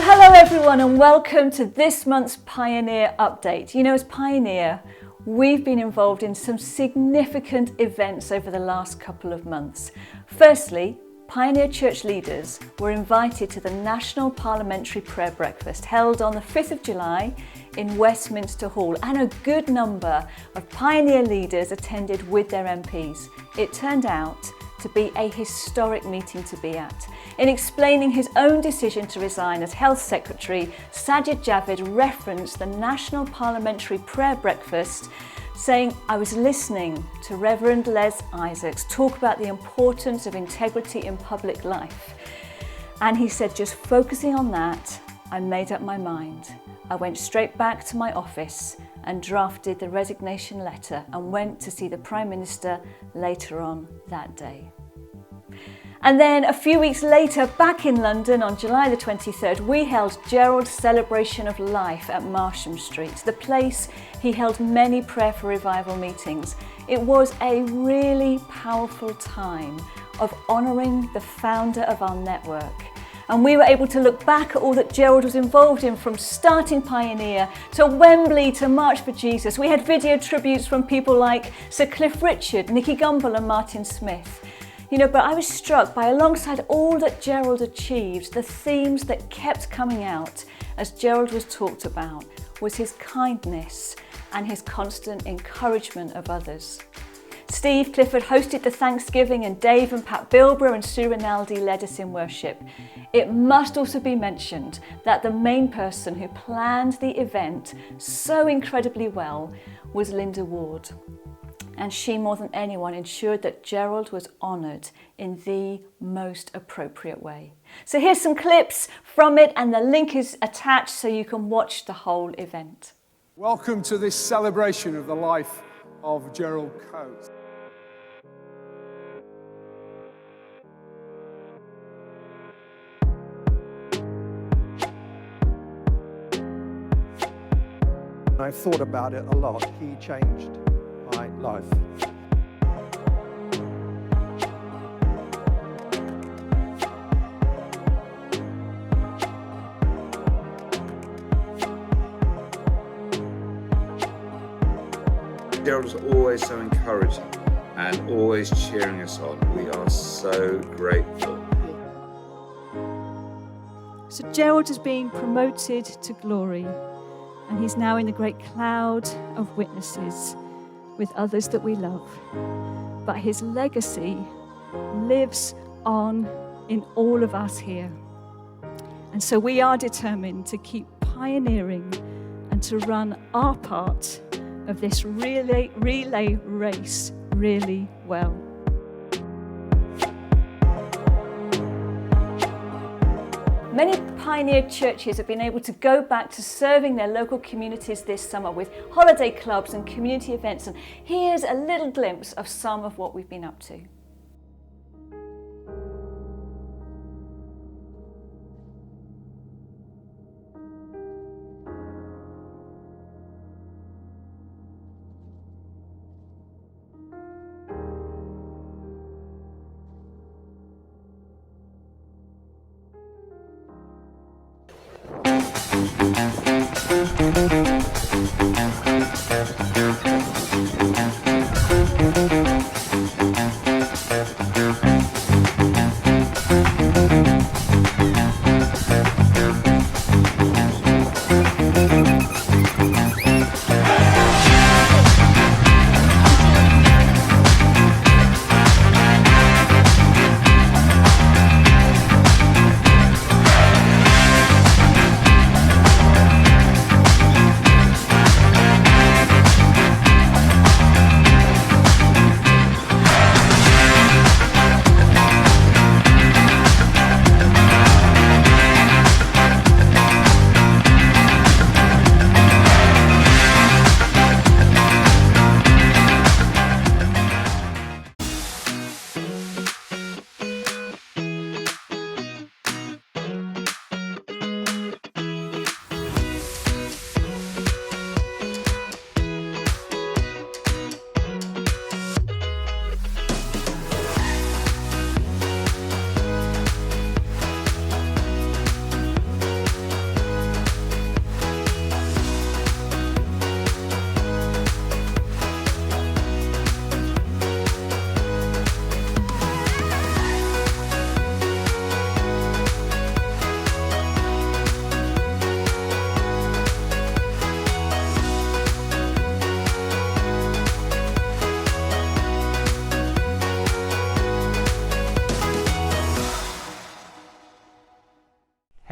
Well, hello everyone and welcome to this month's Pioneer Update. You know, as Pioneer, we've been involved in some significant events over the last couple of months. Firstly, Pioneer Church leaders were invited to the National Parliamentary Prayer Breakfast held on the 5th of July in Westminster Hall, and a good number of Pioneer leaders attended with their MPs. It turned out to be a historic meeting to be at. In explaining his own decision to resign as Health Secretary, Sajid Javid referenced the National Parliamentary Prayer Breakfast, saying, "I was listening to Reverend Les Isaacs talk about the importance of integrity in public life. And he said, just focusing on that, I made up my mind. I went straight back to my office and drafted the resignation letter and went to see the Prime Minister later on that day." And then a few weeks later, back in London on July the 23rd, we held Gerald's Celebration of Life at Marsham Street, the place he held many Prayer for Revival meetings. It was a really powerful time of honouring the founder of our network. And we were able to look back at all that Gerald was involved in, from starting Pioneer to Wembley to March for Jesus. We had video tributes from people like Sir Cliff Richard, Nicky Gumbel and Martin Smith. You know, but I was struck by, alongside all that Gerald achieved, the themes that kept coming out as Gerald was talked about was his kindness and his constant encouragement of others. Steve Clifford hosted the Thanksgiving, and Dave and Pat Bilbrough and Sue Rinaldi led us in worship. It must also be mentioned that the main person who planned the event so incredibly well was Linda Ward. And she, more than anyone, ensured that Gerald was honoured in the most appropriate way. So here's some clips from it, and the link is attached so you can watch the whole event. Welcome to this celebration of the life of Gerald Coates. I've thought about it a lot. He changed my life. Gerald was always so encouraging and always cheering us on. We are so grateful. So Gerald has been promoted to glory, and he's now in the great cloud of witnesses with others that we love. But his legacy lives on in all of us here. And so we are determined to keep pioneering and to run our part of this relay race really well. Many Pioneer churches have been able to go back to serving their local communities this summer with holiday clubs and community events, and here's a little glimpse of some of what we've been up to.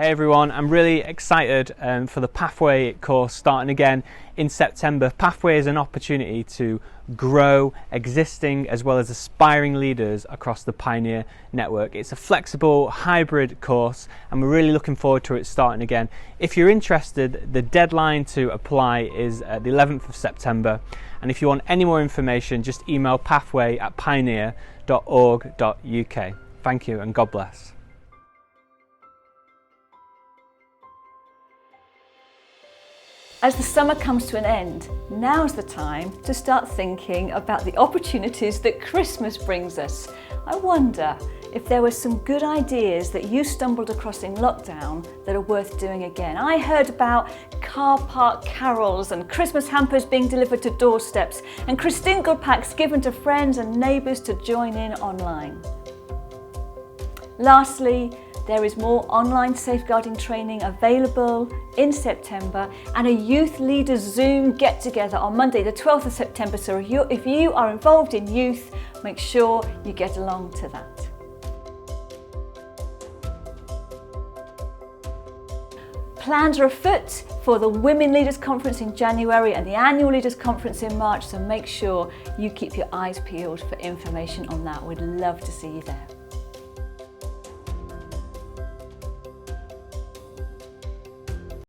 Hey everyone, I'm really excited for the Pathway course starting again in September. Pathway is an opportunity to grow existing as well as aspiring leaders across the Pioneer network. It's a flexible hybrid course and we're really looking forward to it starting again. If you're interested, the deadline to apply is the 11th of September, and if you want any more information, just email pathway@pioneer.org.uk. Thank you and God bless. As the summer comes to an end, now's the time to start thinking about the opportunities that Christmas brings us. I wonder if there were some good ideas that you stumbled across in lockdown that are worth doing again. I heard about car park carols and Christmas hampers being delivered to doorsteps and Christingle packs given to friends and neighbours to join in online. Lastly, there is more online safeguarding training available in September and a youth leaders Zoom get-together on Monday the 12th of September. So if you are involved in youth, make sure you get along to that. Plans are afoot for the Women Leaders Conference in January and the Annual Leaders Conference in March, so make sure you keep your eyes peeled for information on that. We'd love to see you there.